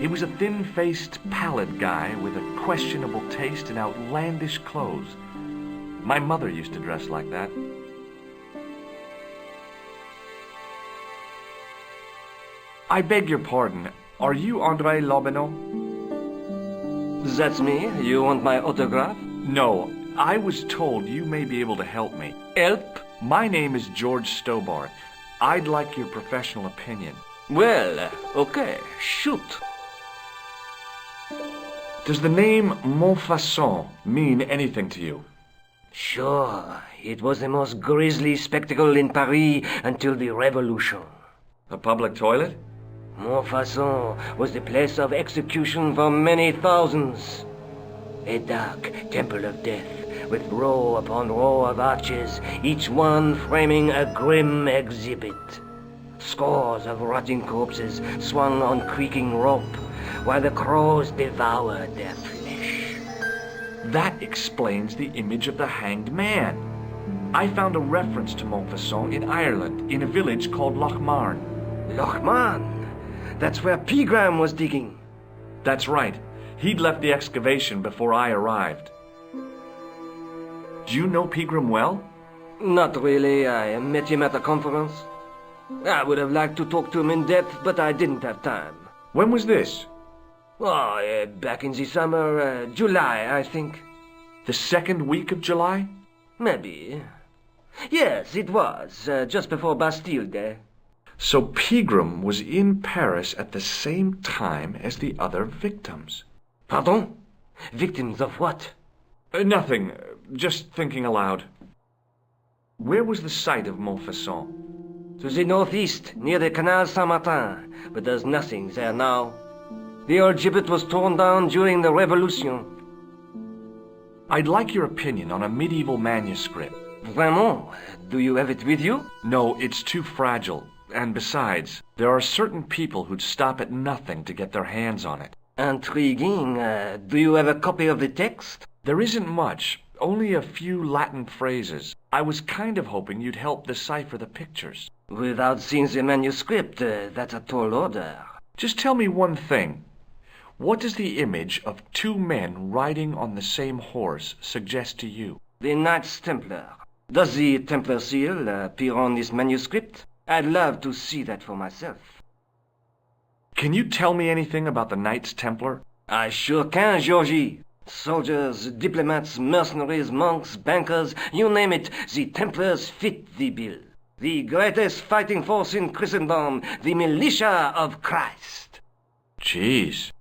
He was a thin-faced, pallid guy with a questionable taste in outlandish clothes. My mother used to dress like that. I beg your pardon. Are you André Lobineau? That's me. You want my autograph? No. I was told you may be able to help me. Help? My name is George Stobart. I'd like your professional opinion. Well, okay. Shoot. Does the name Montfaucon mean anything to you? Sure. It was the most grisly spectacle in Paris until the Revolution. A public toilet? Montfaucon was the place of execution for many thousands. A dark temple of death, with row upon row of arches, each one framing a grim exhibit. Scores of rotting corpses swung on creaking rope, while the crows devoured their flesh. That explains the image of the hanged man. I found a reference to Montfaucon in Ireland, in a village called Lochmarn. Lochmarn? That's where Pegram was digging. That's right. He'd left the excavation before I arrived. Do you know Pegram well? Not really. I met him at a conference. I would have liked to talk to him in depth, but I didn't have time. When was this? Oh, back in the summer, July, I think. The second week of July? Maybe. Yes, it was, just before Bastille Day. So Pegram was in Paris at the same time as the other victims. Pardon? Victims of what? Nothing. Just thinking aloud. Where was the site of Montfaucon? To the northeast, near the Canal Saint-Martin, but there's nothing there now. The old gibbet was torn down during the Revolution. I'd like your opinion on a medieval manuscript. Vraiment? Do you have it with you? No, it's too fragile. And besides, there are certain people who'd stop at nothing to get their hands on it. Intriguing. Do you have a copy of the text? There isn't much. Only a few Latin phrases. I was kind of hoping you'd help decipher the pictures. Without seeing the manuscript, that's a tall order. Just tell me one thing. What does the image of two men riding on the same horse suggest to you? The Knights Templar. Does the Templar seal appear on this manuscript? I'd love to see that for myself. Can you tell me anything about the Knights Templar? I sure can, Georgie. Soldiers, diplomats, mercenaries, monks, bankers, you name it, the Templars fit the bill. The greatest fighting force in Christendom, the militia of Christ. Jeez.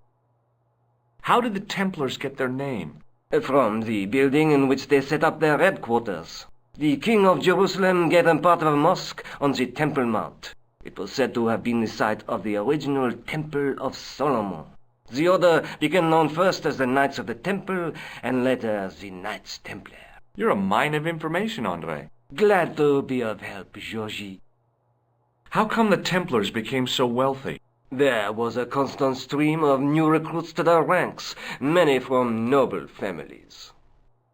How did the Templars get their name? From the building in which they set up their headquarters. The King of Jerusalem gave them part of a mosque on the Temple Mount. It was said to have been the site of the original Temple of Solomon. The order became known first as the Knights of the Temple, and later as the Knights Templar. You're a mine of information, André. Glad to be of help, Georgie. How come the Templars became so wealthy? There was a constant stream of new recruits to their ranks, many from noble families.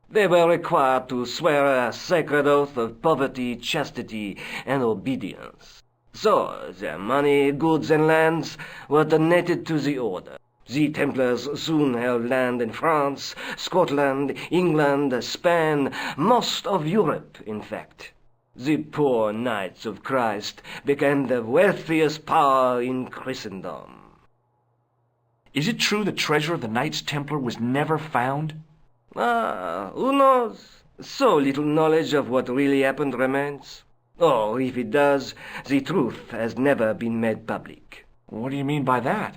They were required to swear a sacred oath of poverty, chastity, and obedience. So their money, goods, and lands were donated to the order. The Templars soon held land in France, Scotland, England, Spain, most of Europe, in fact. The poor Knights of Christ became the wealthiest power in Christendom. Is it true the treasure of the Knights Templar was never found? Who knows? So little knowledge of what really happened remains. Or, if it does, the truth has never been made public. What do you mean by that?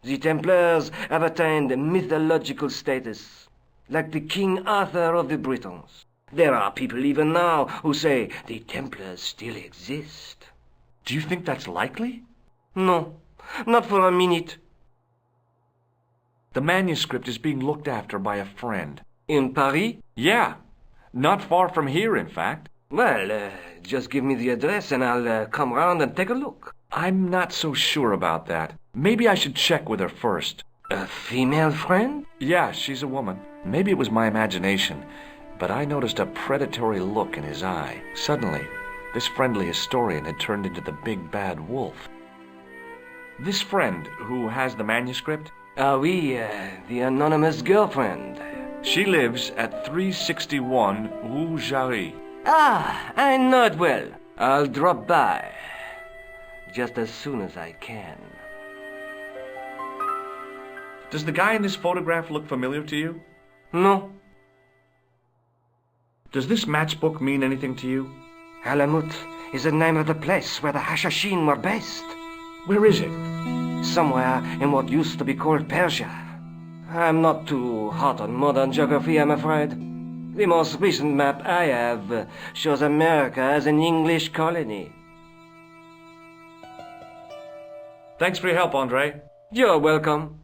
The Templars have attained mythological status, like the King Arthur of the Britons. There are people even now who say the Templars still exist. Do you think that's likely? No, not for a minute. The manuscript is being looked after by a friend. In Paris? Yeah, not far from here, in fact. Well, just give me the address and I'll come round and take a look. I'm not so sure about that. Maybe I should check with her first. A female friend? Yeah, she's a woman. Maybe it was my imagination, but I noticed a predatory look in his eye. Suddenly, this friendly historian had turned into the big bad wolf. This friend who has the manuscript? Oui, the anonymous girlfriend. She lives at 361 Rue Jarry. Ah, I know it well. I'll drop by. Just as soon as I can. Does the guy in this photograph look familiar to you? No. Does this matchbook mean anything to you? Alamut is the name of the place where the Hashashin were based. Where is it? Somewhere in what used to be called Persia. I'm not too hot on modern geography, I'm afraid. The most recent map I have shows America as an English colony. Thanks for your help, Andre. You're welcome.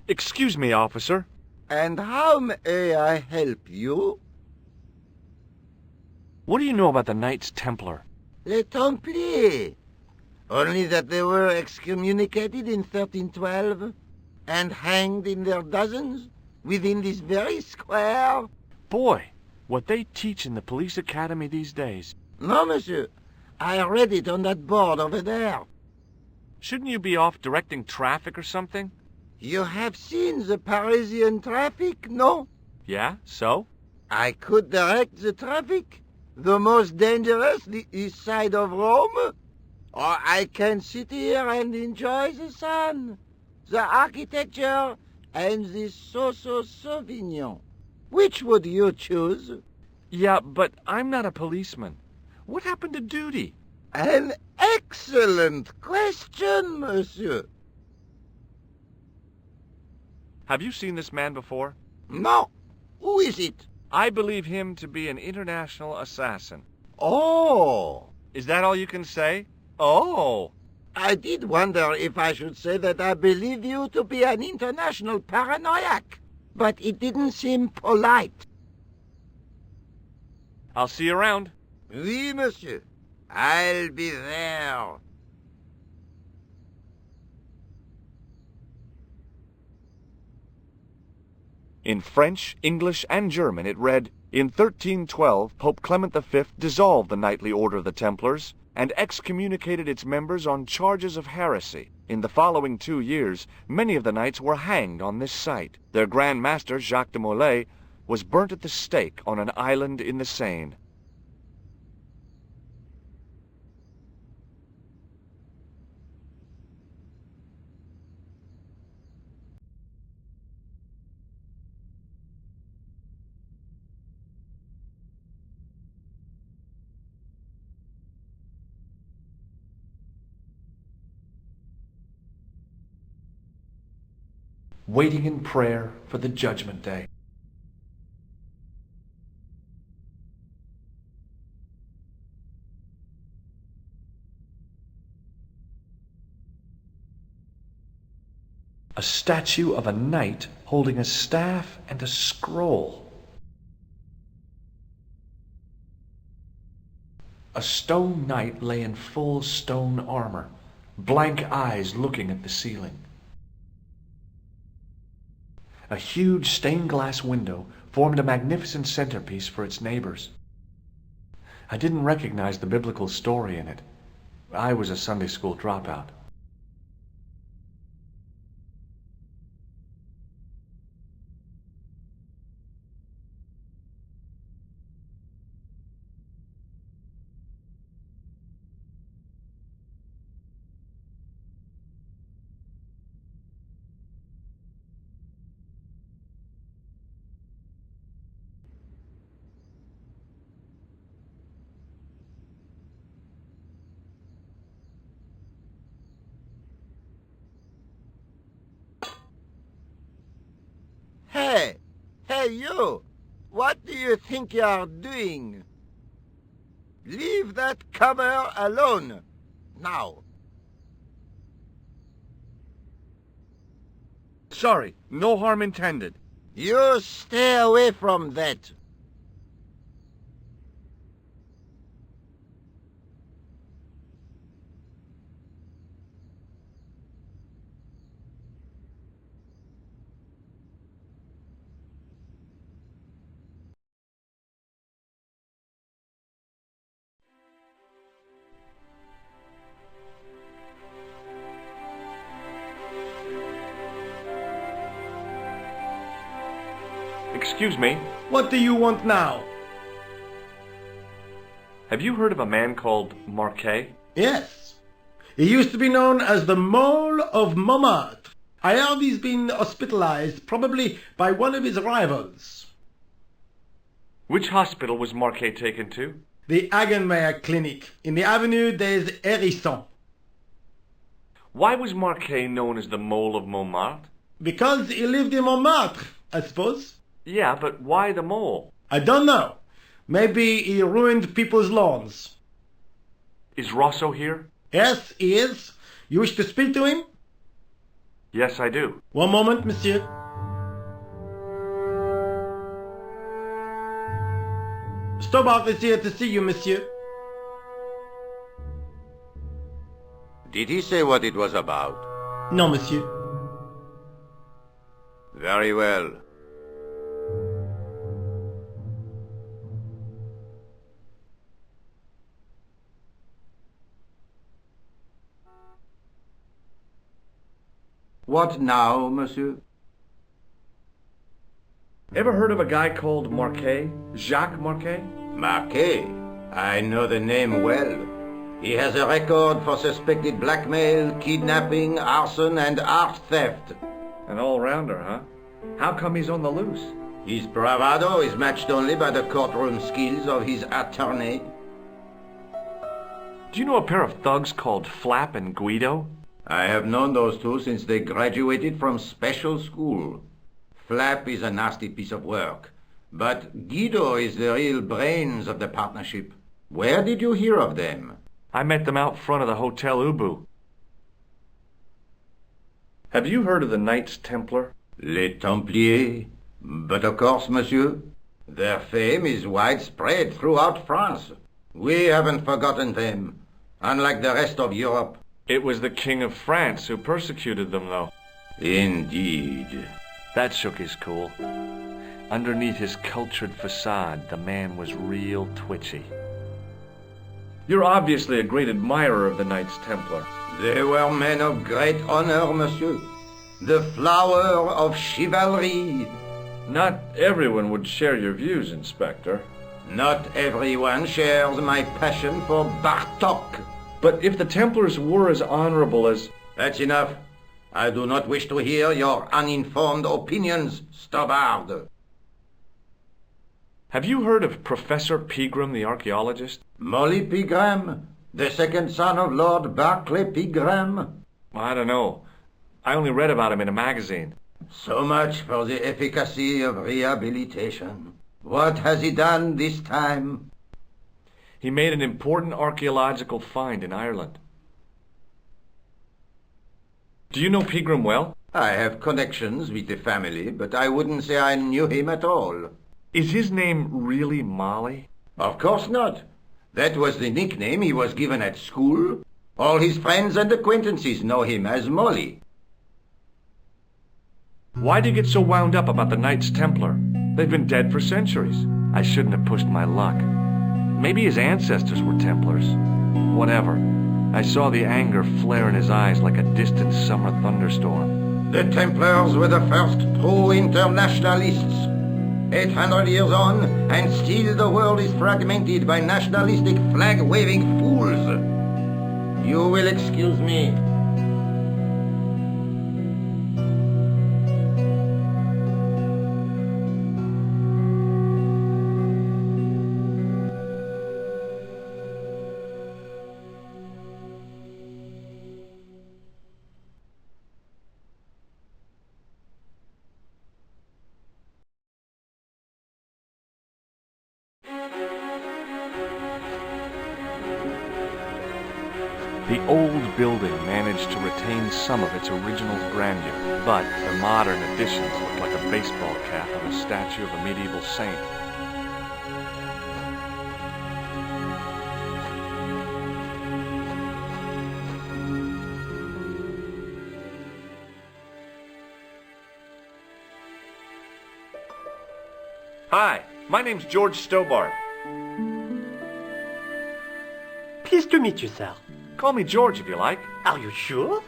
Excuse me, officer. And how may I help you? What do you know about the Knights Templar? Les Templiers. Only that they were excommunicated in 1312 and hanged in their dozens within this very square. Boy, what they teach in the police academy these days. No, monsieur. I read it on that board over there. Shouldn't you be off directing traffic or something? You have seen the Parisian traffic, no? Yeah, so? I could direct the traffic. The most dangerous, the east side of Rome. Or I can sit here and enjoy the sun, the architecture, and the Sauvignon. Which would you choose? Yeah, but I'm not a policeman. What happened to duty? An excellent question, monsieur. Have you seen this man before? No. Who is it? I believe him to be an international assassin. Oh. Is that all you can say? Oh. I did wonder if I should say that I believe you to be an international paranoiac, but it didn't seem polite. I'll see you around. Oui, monsieur. I'll be there. In French, English, and German it read, "In 1312, Pope Clement V dissolved the knightly order of the Templars and excommunicated its members on charges of heresy. In the following 2 years, many of the knights were hanged on this site. Their Grand Master, Jacques de Molay, was burnt at the stake on an island in the Seine." Waiting in prayer for the Judgment Day. A statue of a knight holding a staff and a scroll. A stone knight lay in full stone armor, blank eyes looking at the ceiling. A huge stained glass window formed a magnificent centerpiece for its neighbors. I didn't recognize the biblical story in it. I was a Sunday school dropout. Hey, you! What do you think you're doing? Leave that cover alone. now. Sorry, no harm intended. You stay away from that. Excuse me, What do you want now? have you heard of a man called Marquet? Yes. He used to be known as the Mole of Montmartre. I heard he's been hospitalized, probably by one of his rivals. Which hospital was Marquet taken to? The Hagenmeyer Clinic, in the Avenue des Hérissons. Why was Marquet known as the Mole of Montmartre? Because he lived in Montmartre, I suppose. Yeah, but why the mole? I don't know. Maybe he ruined people's lawns. Is Rosso here? Yes, he is. You wish to speak to him? Yes, I do. One moment, monsieur. Stobart is here to see you, monsieur. Did he say what it was about? No, monsieur. Very well. What now, monsieur? Ever heard of a guy called Marquet? Jacques Marquet? Marquet? I know the name well. He has a record for suspected blackmail, kidnapping, arson, and art theft. An all-rounder, huh? How come he's on the loose? His bravado is matched only by the courtroom skills of his attorney. Do you know a pair of thugs called Flap and Guido? I have known those two since they graduated from special school. Flap is a nasty piece of work, but Guido is the real brains of the partnership. Where did you hear of them? I met them out front of the Hotel Ubu. Have you heard of the Knights Templar? Les Templiers? But of course, monsieur. Their fame is widespread throughout France. We haven't forgotten them, unlike the rest of Europe. It was the King of France who persecuted them, though. Indeed. That shook his cool. Underneath his cultured facade, the man was real twitchy. You're obviously a great admirer of the Knights Templar. They were men of great honor, monsieur. The flower of chivalry. Not everyone would share your views, Inspector. Not everyone shares my passion for Bartok. But if the Templars were as honorable as... That's enough. I do not wish to hear your uninformed opinions, Stobart. Have you heard of Professor Pegram, the archaeologist? Molly Pegram, the second son of Lord Barclay Pegram. I don't know. I only read about him in a magazine. So much for the efficacy of rehabilitation. What has he done this time? He made an important archaeological find in Ireland. Do you know Pegram well? I have connections with the family, but I wouldn't say I knew him at all. Is his name really Molly? Of course not. That was the nickname he was given at school. All his friends and acquaintances know him as Molly. Why do you get so wound up about the Knights Templar? They've been dead for centuries. I shouldn't have pushed my luck. Maybe his ancestors were Templars. Whatever. I saw the anger flare in his eyes like a distant summer thunderstorm. The Templars were the first true internationalists. 800 years on, and still the world is fragmented by nationalistic flag-waving fools. You will excuse me. The old building managed to retain some of its original grandeur, but the modern additions look like a baseball cap on a statue of a medieval saint. Hi, my name's George Stobart. Pleased to meet you, sir. Call me George if you like. Are you sure?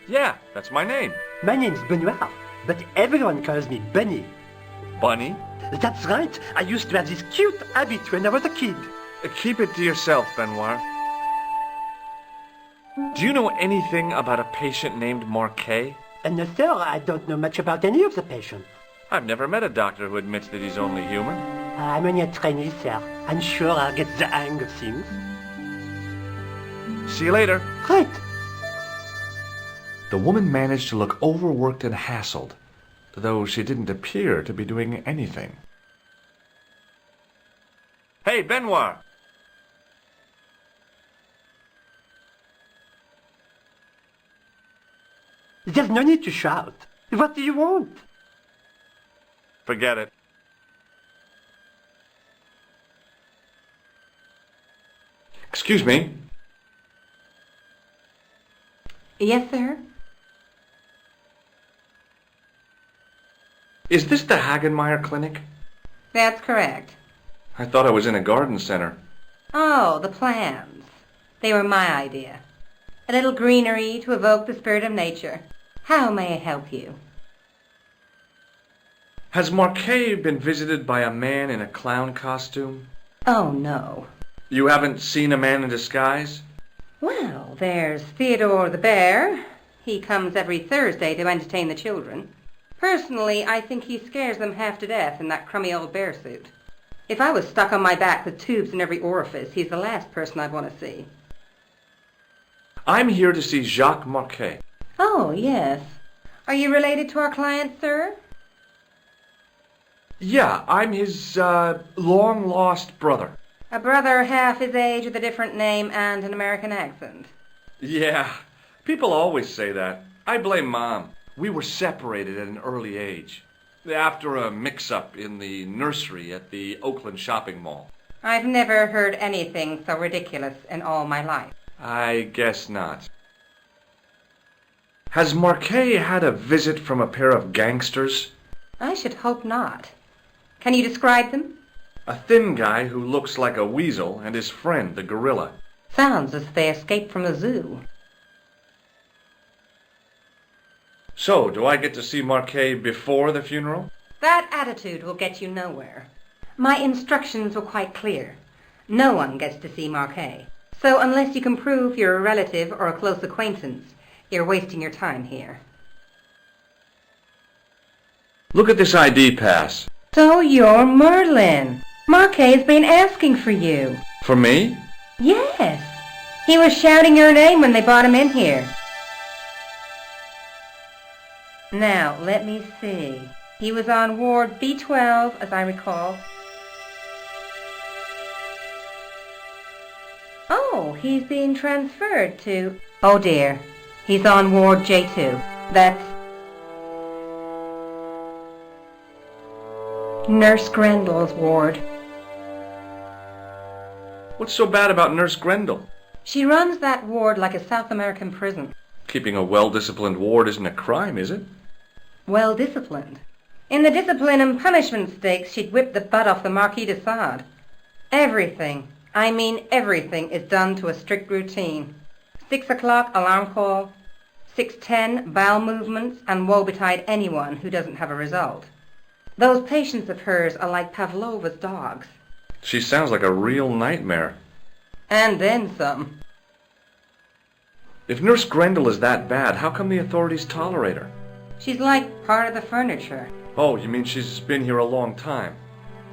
Yeah, that's my name. My name's Benoit, but everyone calls me Bunny. Bunny? That's right. I used to have this cute habit when I was a kid. Keep it to yourself, Benoit. Do you know anything about a patient named Marquet? No, sir, I don't know much about any of the patients. I've never met a doctor who admits that he's only human. I'm only a trainee, sir. I'm sure I'll get the hang of things. See you later. Right. The woman managed to look overworked and hassled, though she didn't appear to be doing anything. Hey, Benoit! There's no need to shout. What do you want? Forget it. Excuse me. Yes, sir? Is this the Hagenmeyer clinic? That's correct. I thought I was in a garden center. Oh, the plans. They were my idea. A little greenery to evoke the spirit of nature. How may I help you? Has Marquet been visited by a man in a clown costume? Oh, no. You haven't seen a man in disguise? Well, there's Theodore the Bear. He comes every Thursday to entertain the children. Personally, I think he scares them half to death in that crummy old bear suit. If I was stuck on my back with tubes in every orifice, he's the last person I'd want to see. I'm here to see Jacques Marquet. Oh, yes. Are you related to our client, sir? Yeah, I'm his, long-lost brother. A brother half his age with a different name and an American accent. Yeah, people always say that. I blame Mom. We were separated at an early age, after a mix-up in the nursery at the Oakland shopping mall. I've never heard anything so ridiculous in all my life. I guess not. Has Marquet had a visit from a pair of gangsters? I should hope not. Can you describe them? A thin guy who looks like a weasel and his friend, the gorilla. Sounds as if they escaped from the zoo. So, do I get to see Marquet before the funeral? That attitude will get you nowhere. My instructions were quite clear. No one gets to see Marquet. So unless you can prove you're a relative or a close acquaintance, you're wasting your time here. Look at this ID pass. So you're Merlin. Marquet's been asking for you. For me? Yes. He was shouting your name when they brought him in here. Now, let me see. He was on ward B12, as I recall. Oh, he's being transferred to... Oh dear. He's on ward J2. That's... Nurse Grendel's ward. What's so bad about Nurse Grendel? She runs that ward like a South American prison. Keeping a well-disciplined ward isn't a crime, is it? Well disciplined. In the discipline and punishment stakes, she'd whip the butt off the Marquis de Sade. Everything, I mean everything, is done to a strict routine. 6 o'clock alarm call, 6:10 bowel movements, and woe betide anyone who doesn't have a result. Those patients of hers are like Pavlova's dogs. She sounds like a real nightmare. And then some. If Nurse Grendel is that bad, how come the authorities tolerate her? She's like part of the furniture. Oh, you mean she's been here a long time?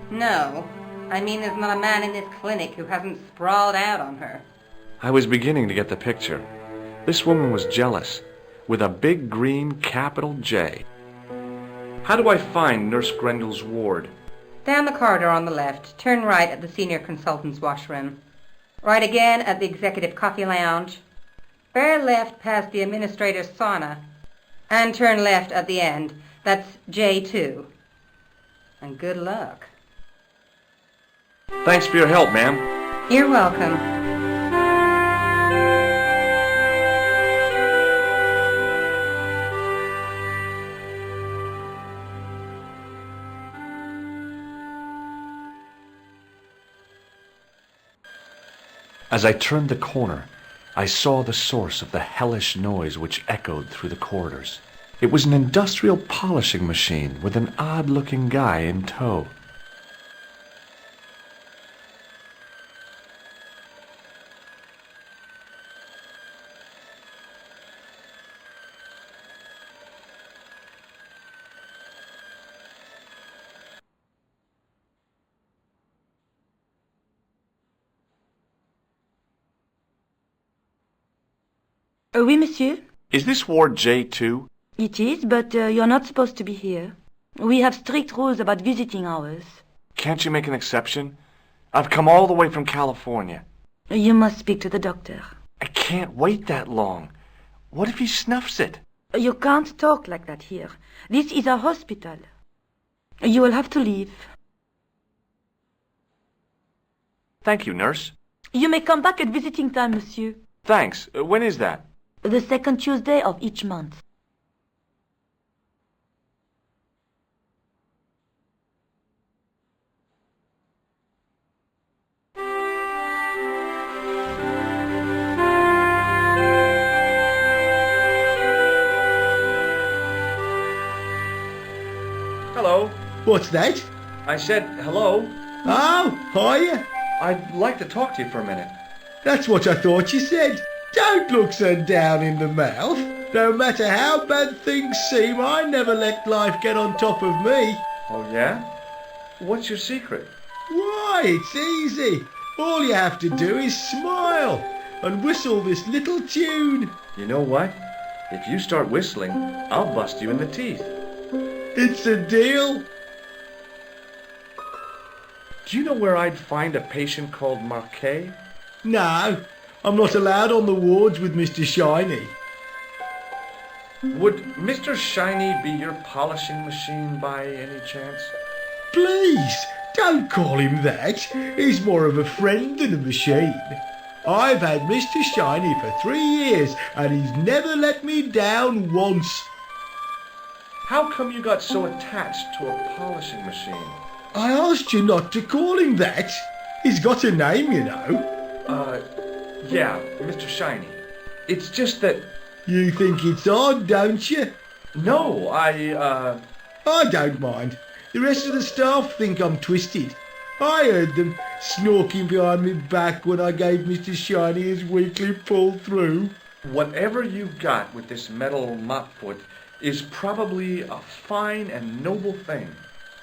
No, I mean there's not a man in this clinic who hasn't sprawled out on her. I was beginning to get the picture. This woman was jealous, with a big green capital J. How do I find Nurse Grendel's ward? Down the corridor on the left, turn right at the senior consultant's washroom. Right again at the executive coffee lounge. Bear left past the administrator's sauna, and turn left at the end. That's J2. And good luck. Thanks for your help, ma'am. You're welcome. As I turned the corner, I saw the source of the hellish noise which echoed through the corridors. It was an industrial polishing machine with an odd-looking guy in tow. Oui, monsieur. Is this Ward J2? It is, but you're not supposed to be here. We have strict rules about visiting hours. Can't you make an exception? I've come all the way from California. You must speak to the doctor. I can't wait that long. What if he snuffs it? You can't talk like that here. This is a hospital. You will have to leave. Thank you, nurse. You may come back at visiting time, monsieur. Thanks. When is that? The second Tuesday of each month. Hello. What's that? I said hello. Oh, hiya. I'd like to talk to you for a minute. That's what I thought you said. Don't look so down in the mouth. No matter how bad things seem, I never let life get on top of me. Oh, yeah? What's your secret? Why, it's easy. All you have to do is smile and whistle this little tune. You know what? If you start whistling, I'll bust you in the teeth. It's a deal. Do you know where I'd find a patient called Marquet? No, I'm not allowed on the wards with Mr. Shiny. Would Mr. Shiny be your polishing machine by any chance? Please, don't call him that. He's more of a friend than a machine. I've had Mr. Shiny for 3 years and he's never let me down once. How come you got so attached to a polishing machine? I asked you not to call him that. He's got a name, you know. Yeah, Mr. Shiny. It's just that... You think it's odd, don't you? No, I don't mind. The rest of the staff think I'm twisted. I heard them snorking behind my back when I gave Mr. Shiny his weekly pull-through. Whatever you've got with this metal mop foot is probably a fine and noble thing.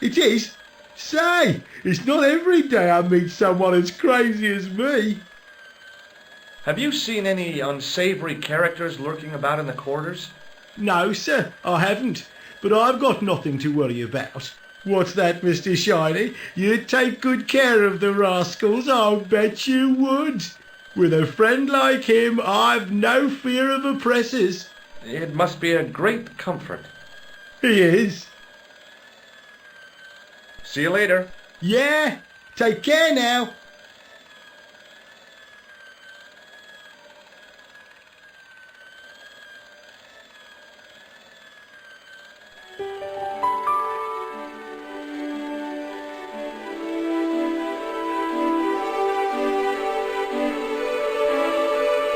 It is? Say, it's not every day I meet someone as crazy as me. Have you seen any unsavory characters lurking about in the quarters? No, sir, I haven't. But I've got nothing to worry about. What's that, Mr. Shiny? You'd take good care of the rascals, I'll bet you would. With a friend like him, I've no fear of oppressors. It must be a great comfort. He is. See you later. Yeah, take care now.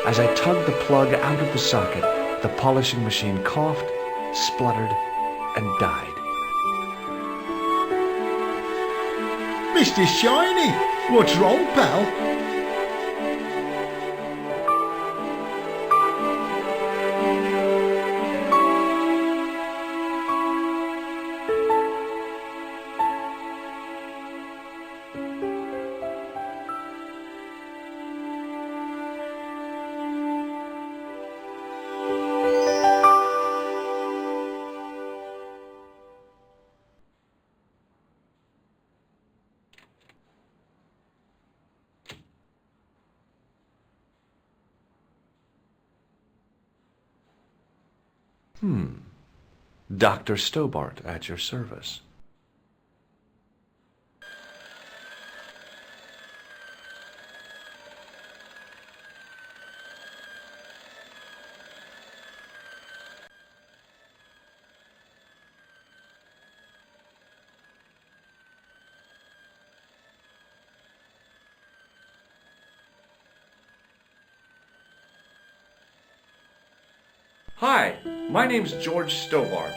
As I tugged the plug out of the socket, the polishing machine coughed, spluttered, and died. Mr. Shiny, what's wrong, pal? Dr. Stobart at your service. Hi, my name's George Stobart.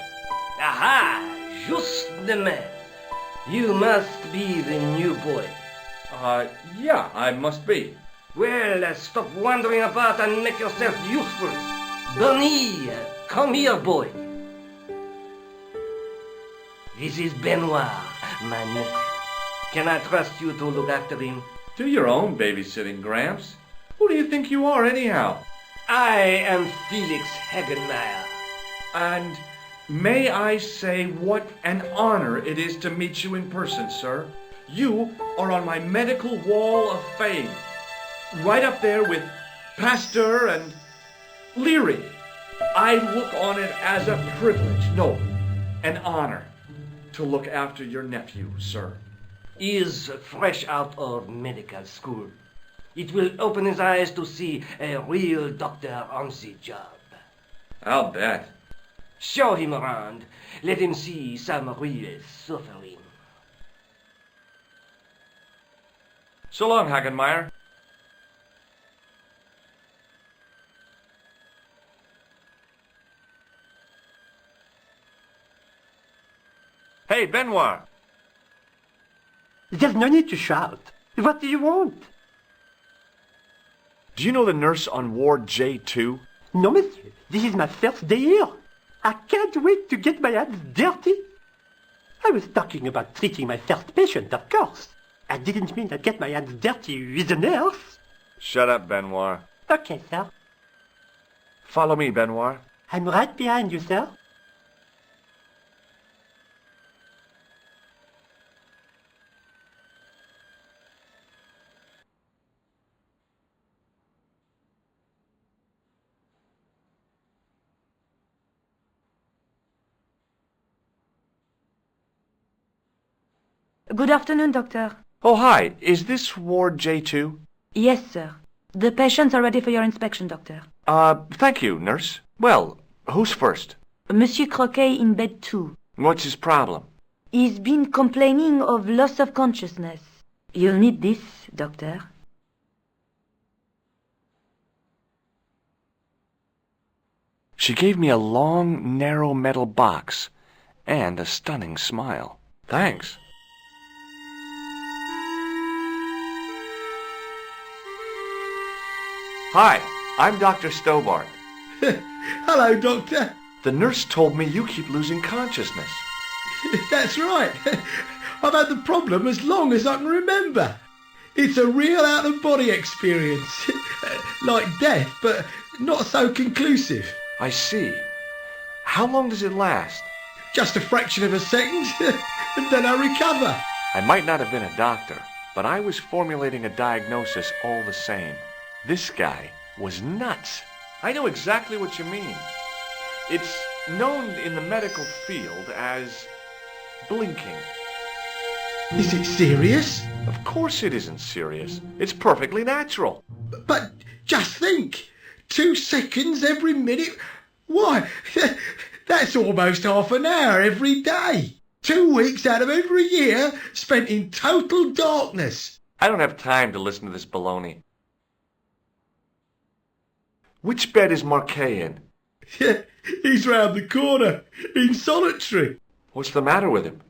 Aha! Just the man. You must be the new boy. Yeah, I must be. Well, stop wandering about and make yourself useful. Bonnie, come here, boy. This is Benoit, my nephew. Can I trust you to look after him? Do your own babysitting, Gramps. Who do you think you are, anyhow? I am Felix Hagenmeyer. And may I say what an honor it is to meet you in person, sir. You are on my medical wall of fame. Right up there with Pasteur and Leary. I look on it as a privilege, no, an honor, to look after your nephew, sir. He is fresh out of medical school. It will open his eyes to see a real doctor on the job. I'll bet. Show him around. Let him see some real suffering. So long, Hagenmeyer. Hey, Benoit. There's no need to shout. What do you want? Do you know the nurse on Ward J2? No, monsieur. This is my first day here. I can't wait to get my hands dirty. I was talking about treating my first patient, of course. I didn't mean I'd get my hands dirty with a nurse. Shut up, Benoit. Okay, sir. Follow me, Benoit. I'm right behind you, sir. Good afternoon, doctor. Oh, hi. Is this Ward J2? Yes, sir. The patients are ready for your inspection, doctor. Thank you, nurse. Well, who's first? Monsieur Croquet in bed 2. What's his problem? He's been complaining of loss of consciousness. You'll need this, doctor. She gave me a long, narrow metal box and a stunning smile. Thanks. Hi, I'm Dr. Stobart. Hello, Doctor. The nurse told me you keep losing consciousness. That's right. I've had the problem as long as I can remember. It's a real out-of-body experience. Like death, but not so conclusive. I see. How long does it last? Just a fraction of a second, and then I recover. I might not have been a doctor, but I was formulating a diagnosis all the same. This guy was nuts. I know exactly what you mean. It's known in the medical field as blinking. Is it serious? Of course it isn't serious. It's perfectly natural. But just think, 2 seconds every minute. Why, that's almost half an hour every day. 2 weeks out of every year spent in total darkness. I don't have time to listen to this baloney. Which bed is Marquet in? He's round the corner, in solitary. What's the matter with him?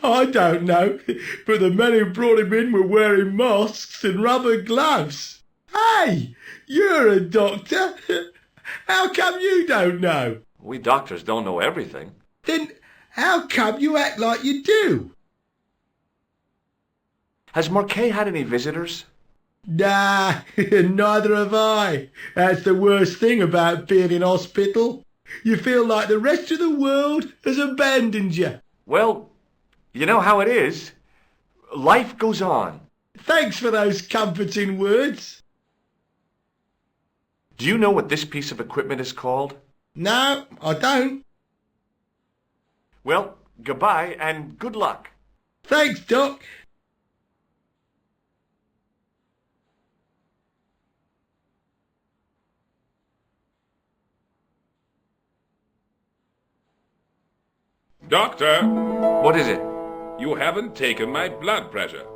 I don't know, but the men who brought him in were wearing masks and rubber gloves. Hey, you're a doctor. How come you don't know? We doctors don't know everything. Then how come you act like you do? Has Marquet had any visitors? Nah, neither have I. That's the worst thing about being in hospital. You feel like the rest of the world has abandoned you. Well, you know how it is. Life goes on. Thanks for those comforting words. Do you know what this piece of equipment is called? No, I don't. Well, goodbye and good luck. Thanks, Doc. Doctor, What is it? you haven't taken my blood pressure.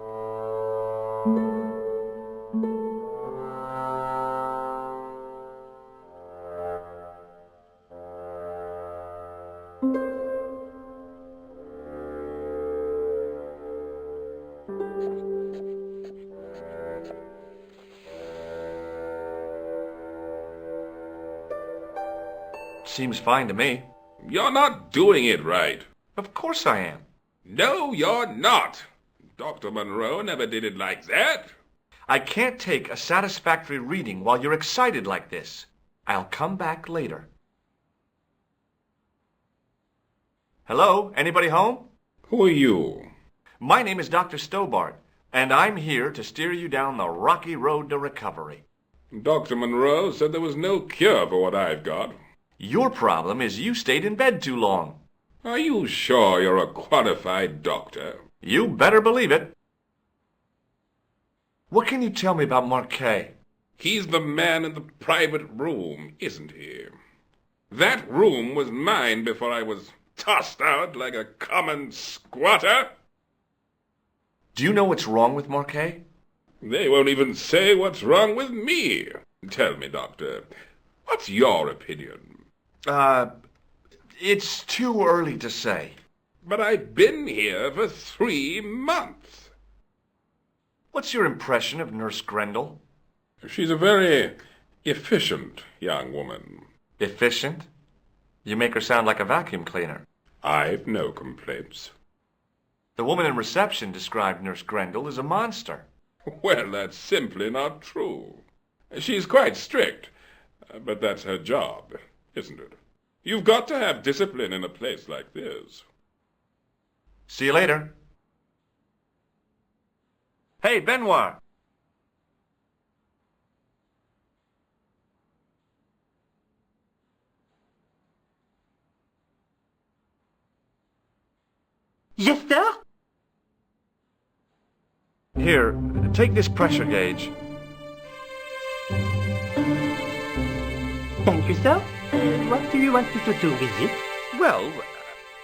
Seems fine to me. You're not doing it right. Of course I am. No, you're not. Dr. Monroe never did it like that. I can't take a satisfactory reading while you're excited like this. I'll come back later. Hello? Anybody home? Who are you? My name is Dr. Stobart, and I'm here to steer you down the rocky road to recovery. Dr. Monroe said there was no cure for what I've got. Your problem is you stayed in bed too long. Are you sure you're a qualified doctor? You better believe it. What can you tell me about Marquet? He's the man in the private room, isn't he? That room was mine before I was tossed out like a common squatter. Do you know what's wrong with Marquet? They won't even say what's wrong with me. Tell me, Doctor, what's your opinion? It's too early to say. But I've been here for 3 months. What's your impression of Nurse Grendel? She's a very efficient young woman. Efficient? You make her sound like a vacuum cleaner. I've no complaints. The woman in reception described Nurse Grendel as a monster. Well, that's simply not true. She's quite strict, but that's her job, isn't it? You've got to have discipline in a place like this. See you later. Hey, Benoit! Yes, sir? Here, take this pressure gauge. Thank you, sir. What do you want me to do with it? Well,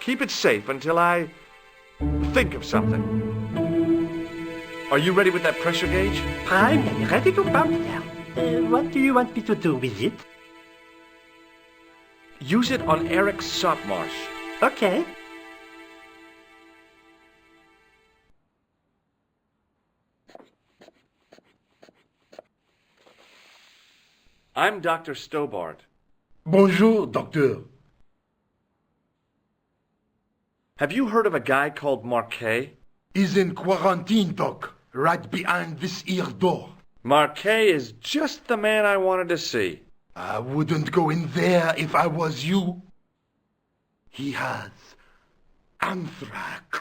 keep it safe until I think of something. Are you ready with that pressure gauge? Prime and ready to pump, sir. What do you want me to do with it? Use it on Eric Sotmarsh. Okay. I'm Dr. Stobart. Bonjour, Docteur. Have you heard of a guy called Marquet? He's in quarantine, Doc, right behind this here door. Marquet is just the man I wanted to see. I wouldn't go in there if I was you. He has anthrax.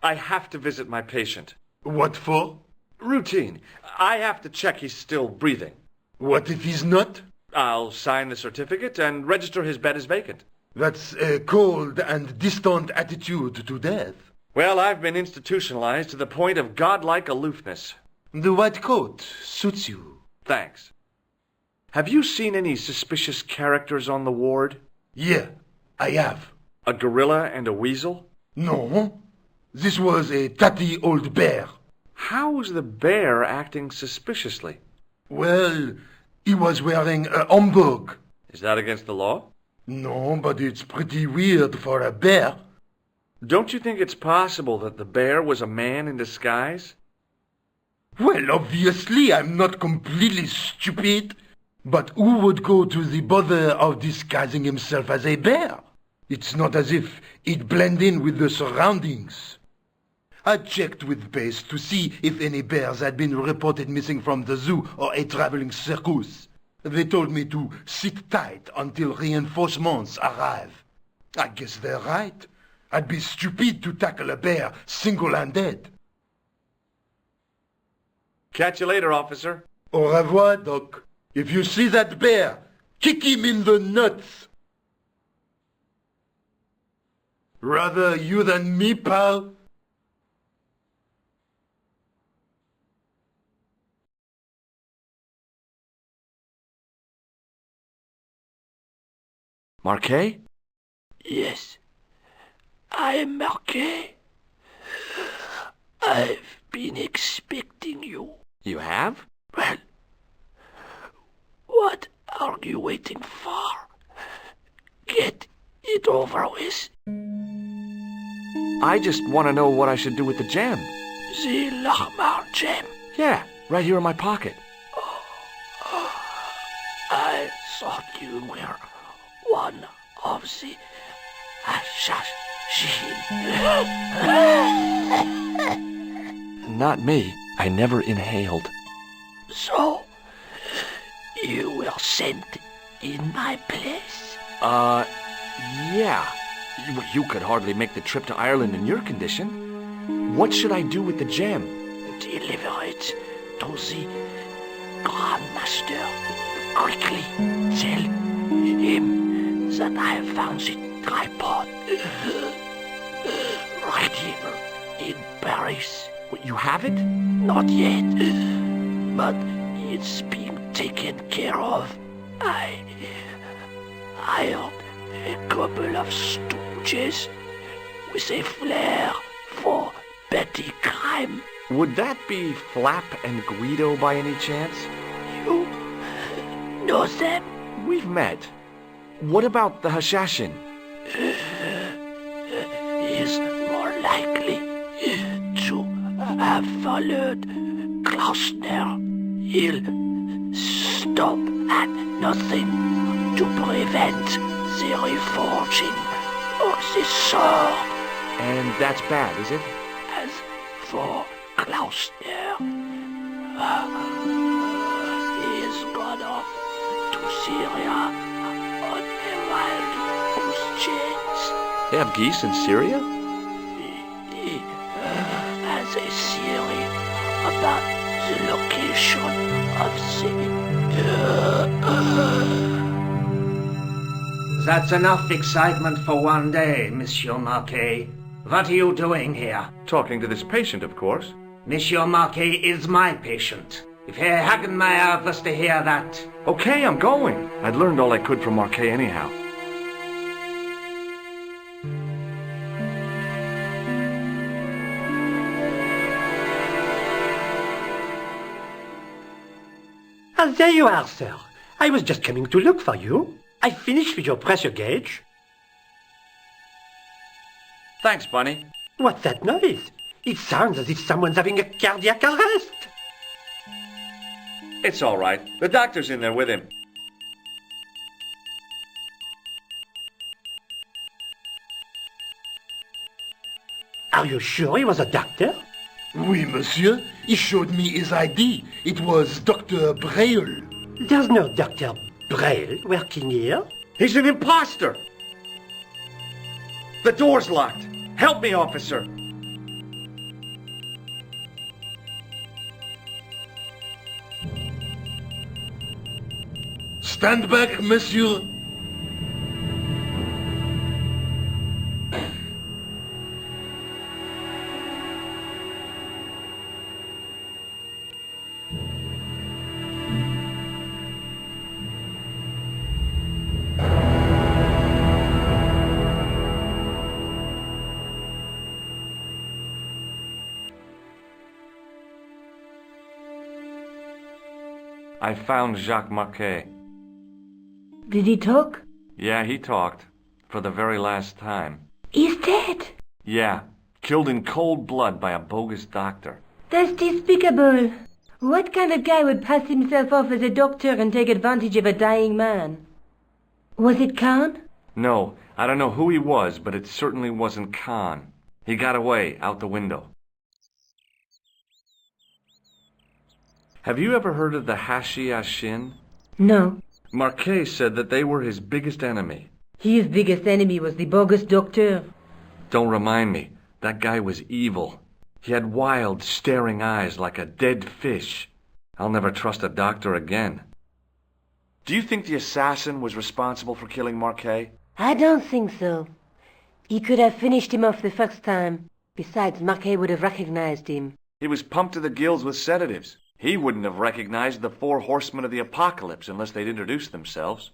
I have to visit my patient. What for? Routine. I have to check he's still breathing. What if he's not? I'll sign the certificate and register his bed as vacant. That's a cold and distant attitude to death. Well, I've been institutionalized to the point of godlike aloofness. The white coat suits you. Thanks. Have you seen any suspicious characters on the ward? Yeah, I have. A gorilla and a weasel? No, this was a tatty old bear. How was the bear acting suspiciously? Well, he was wearing a homburg. Is that against the law? No, but it's pretty weird for a bear. Don't you think it's possible that the bear was a man in disguise? Well, obviously, I'm not completely stupid. But who would go to the bother of disguising himself as a bear? It's not as if he'd blend in with the surroundings. I checked with base to see if any bears had been reported missing from the zoo or a traveling circus. They told me to sit tight until reinforcements arrive. I guess they're right. I'd be stupid to tackle a bear single-handed. Catch you later, officer. Au revoir, Doc. If you see that bear, Kick him in the nuts! Rather you than me, pal? Marquet? Yes, I am Marquet. I've been expecting you. You have? Well, what are you waiting for? Get it over with. I just want to know what I should do with the gem. The Lahmar gem. Yeah, right here in my pocket. I thought you were one of the assassins. Not me. I never inhaled. So, you were sent in my place? Yeah. You could hardly make the trip to Ireland in your condition. What should I do with the gem? Deliver it to the Grand Master. Quickly tell him that I have found the tripod right here in Paris. What, you have it? Not yet, but it's being taken care of. I hired a couple of stooges with a flair for petty crime. Would that be Flap and Guido by any chance? You know them? We've met. What about the Hashashin? Is more likely to have followed Klausner. He'll stop at nothing to prevent the reforging of the sword. And that's bad, is it? As for Klausner, he's gone off to Syria on a wild goose chase. They have geese in Syria? He has a theory about the location of That's enough excitement for one day, Monsieur Marquet. What are you doing here? Talking to this patient, of course. Monsieur Marquet is my patient. If Herr Hagenmeyer was to hear that... Okay, I'm going. I'd learned all I could from Marquet anyhow. There you are, sir. I was just coming to look for you. I finished with your pressure gauge. Thanks, Bunny. What's that noise? It sounds as if someone's having a cardiac arrest. It's all right. The doctor's in there with him. Are you sure he was a doctor? Oui, monsieur. He showed me his ID. It was Dr. Braille. There's no Dr. Braille working here. He's an imposter! The door's locked. Help me, officer. Stand back, monsieur. I found Jacques Marquet. Did he talk? Yeah, he talked. For the very last time. He's dead. Yeah, killed in cold blood by a bogus doctor. That's despicable. What kind of guy would pass himself off as a doctor and take advantage of a dying man? Was it Khan? No, I don't know who he was, but it certainly wasn't Khan. He got away, out the window. Have you ever heard of the Hashiashin? No. Marquet said that they were his biggest enemy. His biggest enemy was the bogus doctor. Don't remind me. That guy was evil. He had wild, staring eyes like a dead fish. I'll never trust a doctor again. Do you think the assassin was responsible for killing Marquet? I don't think so. He could have finished him off the first time. Besides, Marquet would have recognized him. He was pumped to the gills with sedatives. He wouldn't have recognized the 4 horsemen of the apocalypse unless they'd introduced themselves.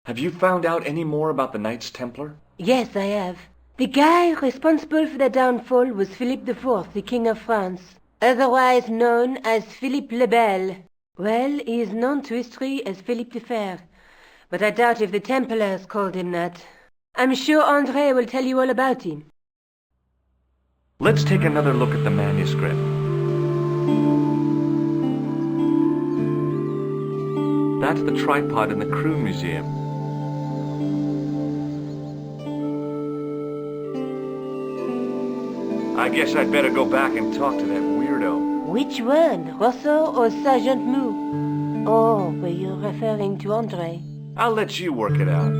Have you found out any more about the Knights Templar? Yes, I have. The guy responsible for their downfall was Philippe IV, the King of France, otherwise known as Philippe le Bel. Well, he is known to history as Philippe the Fair, but I doubt if the Templars called him that. I'm sure André will tell you all about him. Let's take another look at the manuscript. That's the tripod in the Crew Museum. I guess I'd better go back and talk to that weirdo. Which one, Rousseau or Sergeant Mou? Oh, were you referring to André? I'll let you work it out.